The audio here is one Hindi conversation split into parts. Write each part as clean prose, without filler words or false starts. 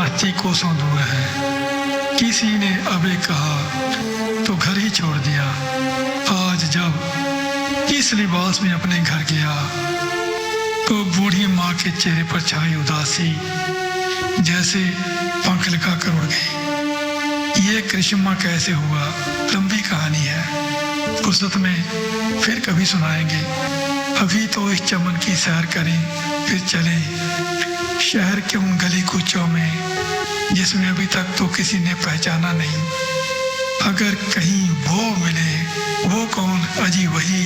धरती कोसों दूर है। किसी ने अबे कहा तो घर ही छोड़ दिया। आज जब इस लिबास में अपने घर गया तो बूढ़ी माँ के चेहरे पर छाई उदासी जैसे पंख लगा कर उड़ गई। ये करिश्मा कैसे हुआ, लंबी कहानी है, फुर्सत में फिर कभी सुनाएंगे। अभी तो इस चमन की सैर करें, फिर चलें शहर के उन गली कूचों में जिसमें अभी तक तो किसी ने पहचाना नहीं। अगर कहीं वो मिले, वो कौन, अजी वही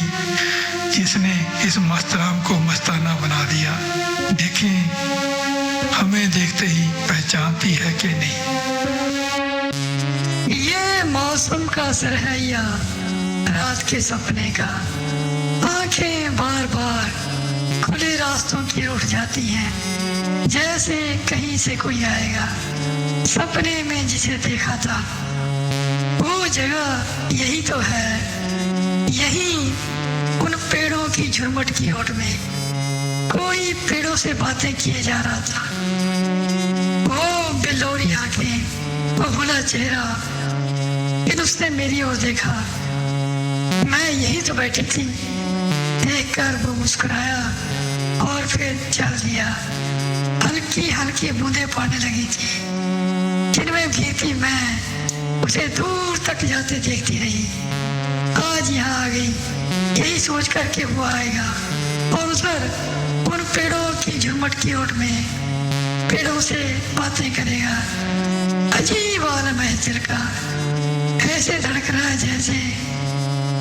जिसने इस मस्तराम को मस्ताना बना दिया। देखें हमें देखते ही पहचानती है कि नहीं। ये मौसम का असर है या रात के सपने का। आंखें बार बार खुले रास्तों की उठ जाती हैं, जैसे कहीं से कोई आएगा। सपने में जिसे देखा था वो जगह यही तो है, यही उन पेड़ों की झुरमुट की ओट में कोई पेड़ों से बातें किए जा रहा था। वो बिल्लोरी आंखें, वो भुला चेहरा, फिर उसने मेरी ओर देखा। मैं यही तो बैठी थी। देखकर वो मुस्कुराया और फिर चल दिया। हल्की हल्की बूंदें पड़ने लगी थी, जिनमें भीगती मैं उसे दूर तक जाते देखती रही। आज यहाँ आ गई यही सोच कर के वो आएगा और उधर उन पेड़ों की झुरमुट की ओट में पेड़ों से बातें करेगा। अजीब आलम है दिल का, ऐसे धड़क रहा है जैसे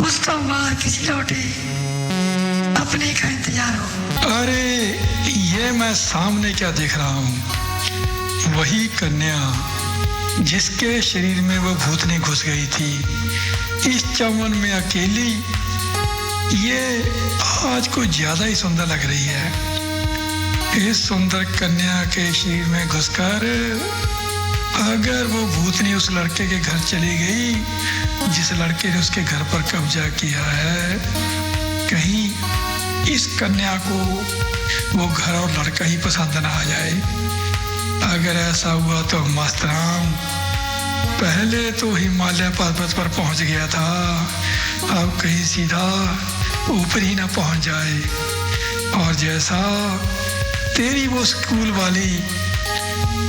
उस तो बाहर किसी लौटे अपने का इंतजार हो। अरे ये मैं सामने क्या देख रहा हूँ, वही कन्या जिसके शरीर में वो भूतनी घुस गई थी। इस चमन में अकेली ये आज कुछ ज्यादा ही सुंदर लग रही है। इस सुंदर कन्या के शरीर में घुसकर अगर वो भूतनी उस लड़के के घर चली गई जिस लड़के ने उसके घर पर कब्जा किया है, कहीं इस कन्या को वो घर और लड़का ही पसंद ना आ जाए। अगर ऐसा हुआ तो मस्तराम पहले तो हिमालय पर्वत पर पहुंच गया था, अब कहीं सीधा ऊपर ही ना पहुंच जाए। और जैसा तेरी वो स्कूल वाली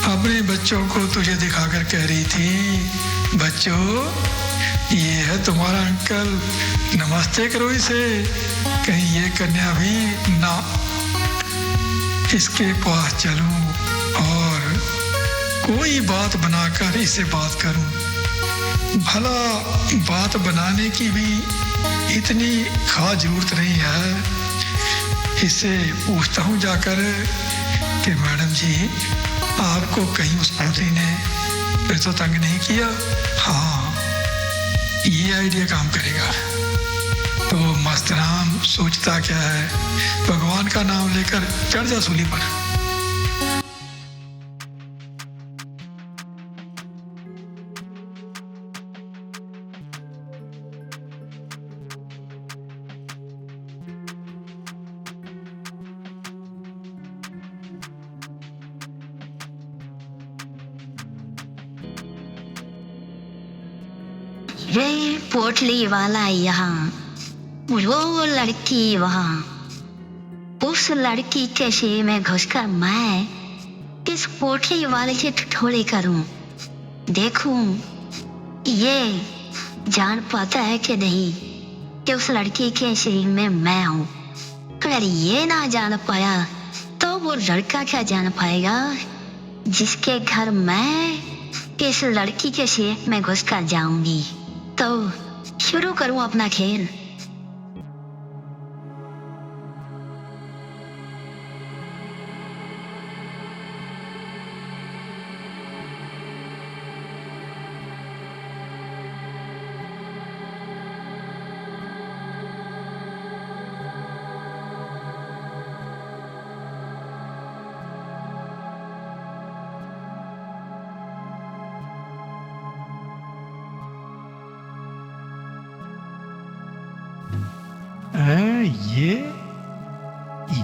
अपने बच्चों को तुझे दिखाकर कह रही थी, बच्चों ये है तुम्हारा अंकल, नमस्ते करो इसे। कहीं ये कन्या भी ना इसके पास चलूं और कोई बात बनाकर इससे बात करूं। भला बात बनाने की भी इतनी खास जरूरत नहीं है। इससे पूछता हूं जाकर कि मैडम जी आपको कहीं उस पौधे ने फिर तो तंग नहीं किया? हाँ, ये आइडिया काम करेगा। तो मस्तराम सोचता क्या है, भगवान का नाम लेकर चढ़ जा सूली पर। ये पोटली वाला यहाँ, वो लड़की वहाँ, उस लड़की के शरीर में घुसकर मैं किस पोटली वाले से ठिठोली करूं, देखूं ये जान पाता है कि नहीं कि उस लड़की के शरीर में मैं हूं। अगर ये ना जान पाया तो वो लड़का क्या जान पाएगा जिसके घर मैं किस लड़की के शरीर में घुसकर जाऊंगी। तो शुरू करूं अपना खेल।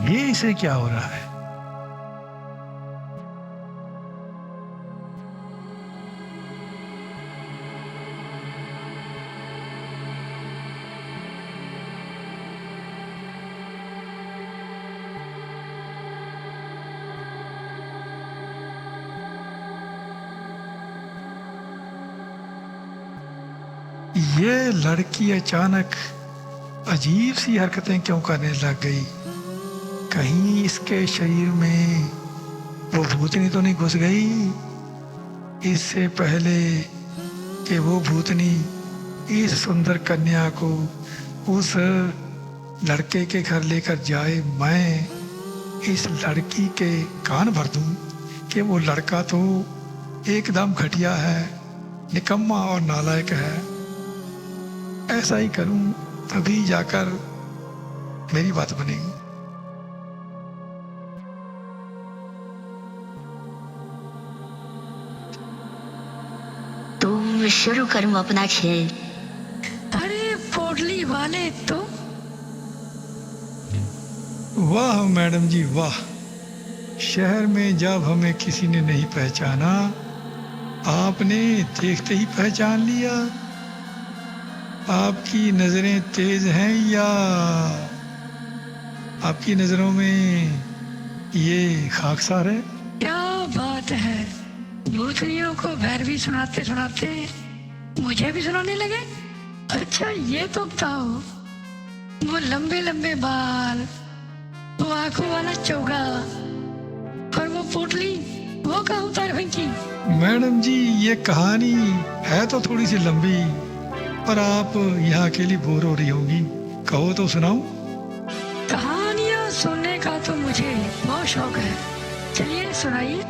ये इसे क्या हो रहा है? ये लड़की अचानक अजीब सी हरकतें क्यों करने लग गई? कहीं इसके शरीर में वो भूतनी तो नहीं घुस गई? इससे पहले कि वो भूतनी इस सुंदर कन्या को उस लड़के के घर लेकर जाए, मैं इस लड़की के कान भर दूं कि वो लड़का तो एकदम घटिया है, निकम्मा और नालायक है। ऐसा ही करूं तभी जाकर मेरी बात बनेगी। तो शुरू करूं अपना खेल? अरे पोटली वाले तो वाह मैडम जी वाह, शहर में जब हमें किसी ने नहीं पहचाना, आपने देखते ही पहचान लिया। आपकी नजरें तेज हैं या आपकी नजरों में ये खाकसार है? क्या बात है, भूतनियों को भैरवी सुनाते सुनाते मुझे भी सुनाने लगे। अच्छा ये तो बताओ, वो लंबे लंबे बाल, वो आंखों वाला चौगा और वो पोटली, वो कहाँ उतार फेंकी? मैडम जी ये कहानी है तो थोड़ी सी लंबी, पर आप यहाँ अकेली बोर हो रही होगी, कहो तो सुनाऊं? कहानियाँ सुनने का तो मुझे बहुत शौक है, चलिए सुनाइए।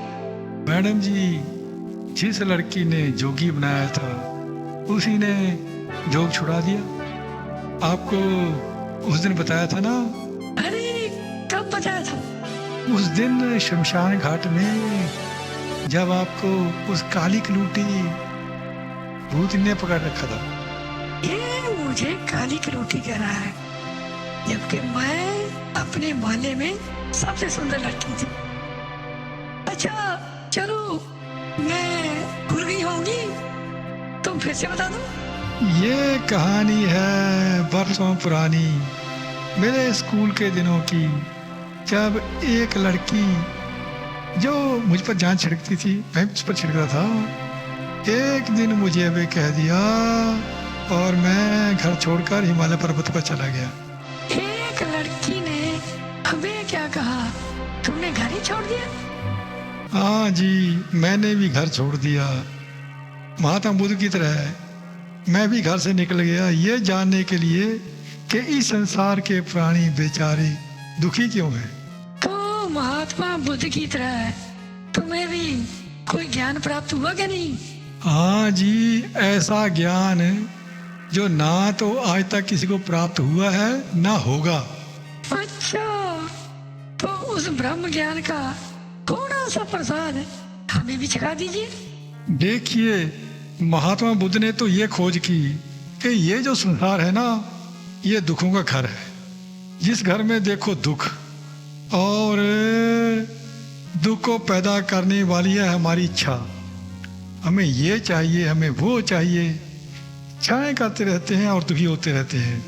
मैडम जी, जिस लड़की ने जोगी बनाया था उसी ने जोग छुड़ा दिया। आपको उस दिन बताया था ना? अरे कब बताया था? उस दिन शमशान घाट में, जब आपको उस काली कलूटी भूत ने पकड़ रखा था। ये मुझे काली कलूटी कह रहा है, जबकि मैं अपने मोहल्ले में सबसे सुंदर लड़की थी। अच्छा चलो, मैं भूल गई होंगी, तुम फिर से बता दो। ये कहानी है बरसों पुरानी, मेरे स्कूल के दिनों की, जब एक लड़की जो मुझ पर जान छिड़कती थी, मैं उस पर छिड़कता था, एक दिन मुझे भी कह दिया और मैं घर छोड़कर हिमालय पर्वत पर चला गया। एक लड़की ने हमें क्या कहा, तुमने घर ही छोड़ दिया? हाँ जी, मैंने भी घर छोड़ दिया। महात्मा बुद्ध की तरह मैं भी घर से निकल गया, ये जानने के लिए कि इस संसार के प्राणी बेचारे दुखी क्यों हैं। तो महात्मा बुद्ध की तरह तुम्हें भी कोई ज्ञान प्राप्त हुआ क्या नहीं? हाँ जी, ऐसा ज्ञान जो ना तो आज तक किसी को प्राप्त हुआ है ना होगा। अच्छा, तो उस ब्रह्म ज्ञान का थोड़ा सा प्रसाद हमें भी चखा दीजिए। देखिए, महात्मा बुद्ध ने तो ये खोज की कि ये जो संसार है ना, ये दुखों का घर है। जिस घर में देखो दुख, और दुख को पैदा करने वाली है हमारी इच्छा। हमें ये चाहिए, हमें वो चाहिए, इच्छाएं करते रहते हैं और दुखी होते रहते हैं।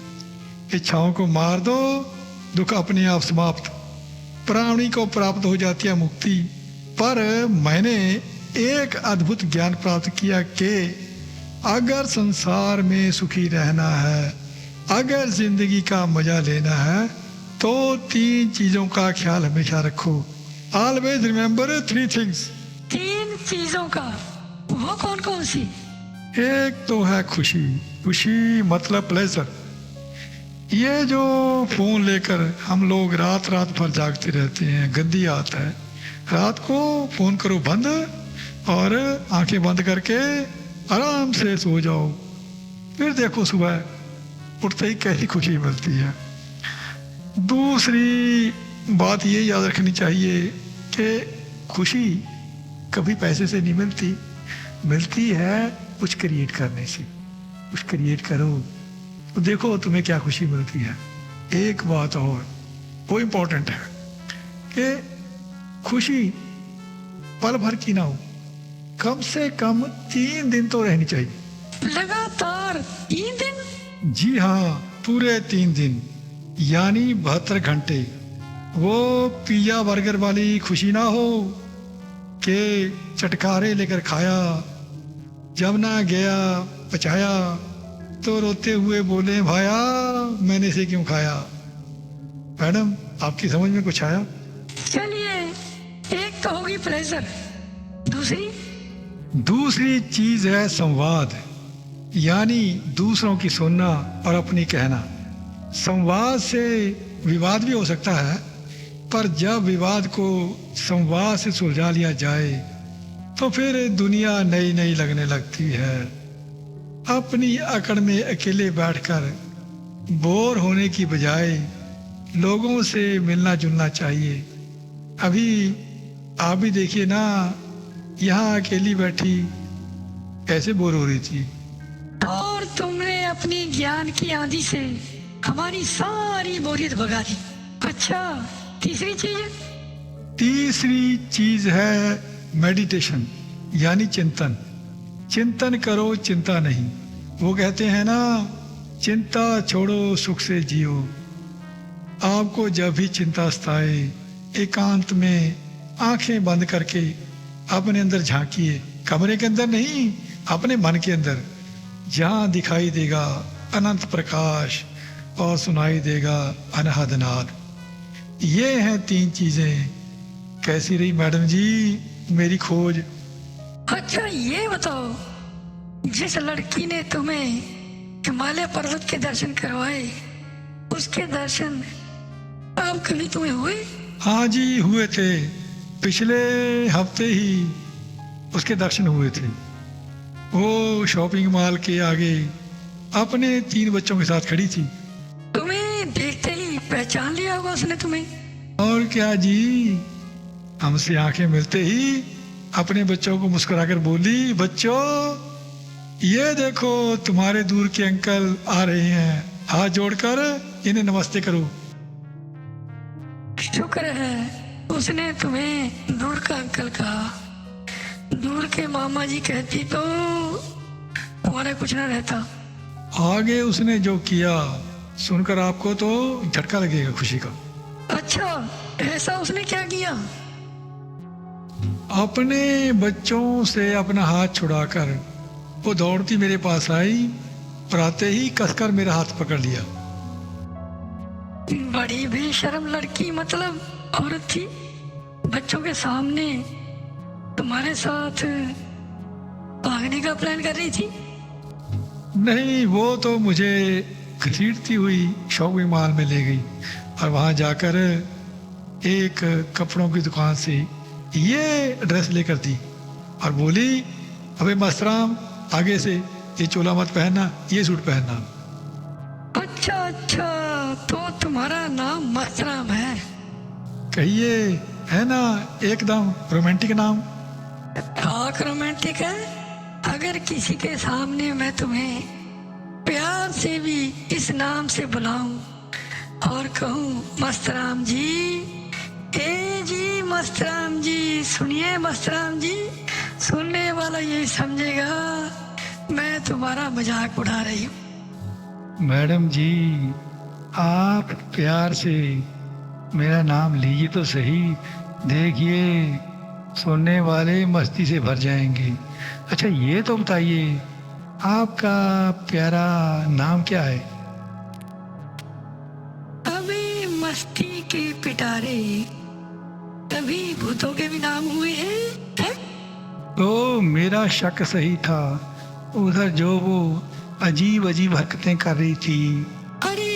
इच्छाओं को मार दो, दुख अपने आप समाप्त, प्राणी को प्राप्त हो जाती है मुक्ति। पर मैंने एक अद्भुत ज्ञान प्राप्त किया कि अगर संसार में सुखी रहना है, अगर जिंदगी का मजा लेना है, तो 3 चीजों का ख्याल हमेशा रखो। Always remember 3 things. 3 चीजों का, वो कौन कौन सी? एक तो है खुशी, खुशी मतलब प्लेजर। ये जो फोन लेकर हम लोग रात रात भर जागते रहते हैं, गंदी आदत है। रात को फोन करो बंद और आंखें बंद करके आराम से सो जाओ, फिर देखो सुबह उठते ही कैसी खुशी मिलती है। दूसरी बात ये याद रखनी चाहिए कि खुशी कभी पैसे से नहीं मिलती, मिलती है कुछ क्रिएट करने से। कुछ क्रिएट करो तो देखो तुम्हें क्या खुशी मिलती है। एक बात और वो इम्पोर्टेंट है कि खुशी पल भर की ना हो, कम से कम 3 दिन तो रहनी चाहिए। लगातार 3 दिन? जी हाँ, पूरे 3 दिन, यानी 72 घंटे। वो पिज्जा बर्गर वाली खुशी ना हो कि चटकारे लेकर खाया, जब ना गया पचाया, तो रोते हुए बोले, भाया मैंने इसे क्यों खाया। मैडम, आपकी समझ में कुछ आया? चलिए, एक तो होगी प्लेजर, दूसरी चीज है संवाद, यानी दूसरों की सुनना और अपनी कहना। संवाद से विवाद भी हो सकता है, पर जब विवाद को संवाद से सुलझा लिया जाए तो फिर दुनिया नई नई लगने लगती है। अपनी अकड़ में अकेले बैठकर बोर होने की बजाय लोगों से मिलना जुलना चाहिए। अभी आप भी देखिए ना, यहाँ अकेली बैठी कैसे बोर हो रही थी। और तुमने अपनी ज्ञान की आंधी से हमारी सारी बोरियत भगा दी। अच्छा, तीसरी चीज है मेडिटेशन, यानी चिंतन। चिंतन करो, चिंता नहीं। वो कहते हैं ना, चिंता छोड़ो सुख से जियो। आपको जब भी चिंता सताए, एकांत में आंखें बंद करके अपने अंदर झांकिए। कमरे के अंदर नहीं, अपने मन के अंदर, जहां दिखाई देगा अनंत प्रकाश और सुनाई देगा अनहद नाद। ये हैं 3 चीजें। कैसी रही मैडम जी मेरी खोज? अच्छा, ये बताओ, जिस लड़की ने तुम्हें हिमालय पर्वत के दर्शन करवाए, उसके दर्शन अब कभी तुम्हें हुए? हाँ जी, हुए थे। पिछले हफ्ते ही उसके दर्शन हुए थे। वो शॉपिंग मॉल के आगे अपने 3 बच्चों के साथ खड़ी थी। तुम्हें देखते ही पहचान लिया होगा उसने तुम्हें। और क्या जी, हमसे आंखें मिलते ही अपने बच्चों को मुस्कुराकर बोली, बच्चों ये देखो तुम्हारे दूर के अंकल आ रहे हैं, हाथ जोड़कर इन्हें नमस्ते करो। शुक्र है उसने तुम्हें दूर का अंकल कहा। दूर के मामा जी कहती तो तुम्हारा कुछ ना रहता। आगे उसने जो किया सुनकर आपको तो झटका लगेगा खुशी का। अच्छा, ऐसा उसने क्या किया? अपने बच्चों से अपना हाथ छुड़ाकर वो दौड़ती मेरे पास आई और आते ही कसकर मेरा हाथ पकड़ लिया। बड़ी बेशर्म लड़की, मतलब औरत थी। बच्चों के सामने तुम्हारे साथ भागने का प्लान कर रही थी। नहीं, वो तो मुझे घसीटती हुई शॉपिंग मॉल में ले गई और वहां जाकर एक कपड़ों की दुकान से ये ड्रेस लेकर दी और बोली, अबे मस्तराम, आगे से ये चोला मत पहनना, ये सूट पहनना। अच्छा, तो तुम्हारा नाम मस्तराम है? कहिए, है ना एकदम रोमांटिक नाम। हाँ, रोमांटिक है। अगर किसी के सामने मैं तुम्हें प्यार से भी इस नाम से बुलाऊं और कहूं, मस्तराम जी, ए जी मस्तराम जी, सुनिए मस्तराम जी, सुनने वाला ये समझेगा मैं तुम्हारा मजाक उड़ा रही हूँ। मैडम जी, आप प्यार से मेरा नाम लीजिए तो सही, देखिए सुनने वाले मस्ती से भर जाएंगे। अच्छा, ये तो बताइए आपका प्यारा नाम क्या है? अभी मस्ती के पिटारे, कभी भूतों के भी नाम हुए हैं? तो मेरा शक सही था, उधर जो वो अजीब अजीब हरकतें कर रही थी। अरे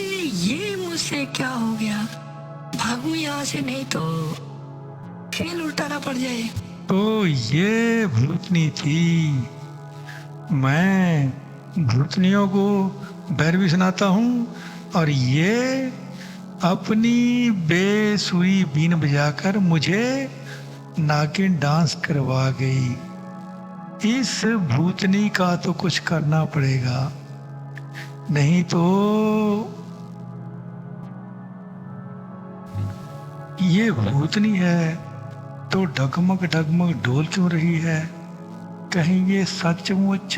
ये मुझसे क्या हो गया, भागू यहाँ से, नहीं तो खेल उल्टाना पड़ जाए। तो ये भूतनी थी। मैं भूतनियों को बैर भी सुनाता हूँ और ये अपनी बेसुरी बीन बजाकर मुझे नागिन डांस करवा गई। इस भूतनी का तो कुछ करना पड़ेगा, नहीं तो ये भूतनी है तो डगमग डगमग डोल क्यों रही है? कहीं ये सचमुच